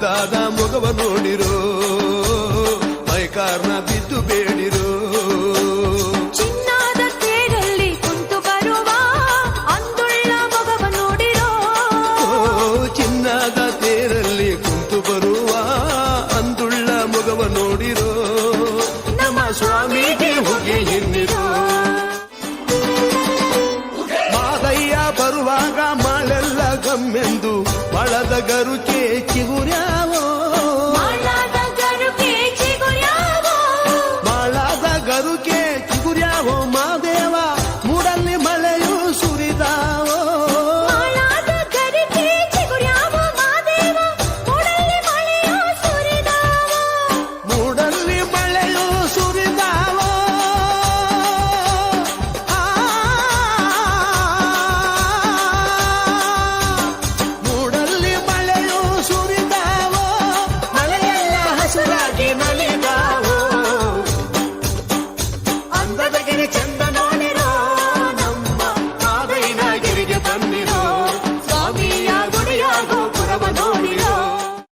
ಮುದ್ದಾದ ಮೊಗವ ನೋಡಿರೋ ಮೈಕಾರ್ನ ಬಿದ್ದು ಬೇಡಿರೋ ಚಿನ್ನದ ತೇರಲ್ಲಿ ಕುಂತು ಬರುವ ಅಂದುಳ್ಳ ಮೊಗವ ನೋಡಿರೋ ಚಿನ್ನದ ತೇರಲ್ಲಿ ಕುಂತು ಬರುವ ಅಂದುಳ್ಳ ಮೊಗವ ನೋಡಿರೋ ನಮ್ಮ ಸ್ವಾಮಿಗೆ ಹುಗಿ ಎನ್ನಿರೋ ಮಾದಯ್ಯ ಬರುವಾಗ ಮಾಳೆಲ್ಲ ಗಮ್ಮೆಂದು ಬಳದ ಗರುಕೆ ಚಿಗುರ್ಯ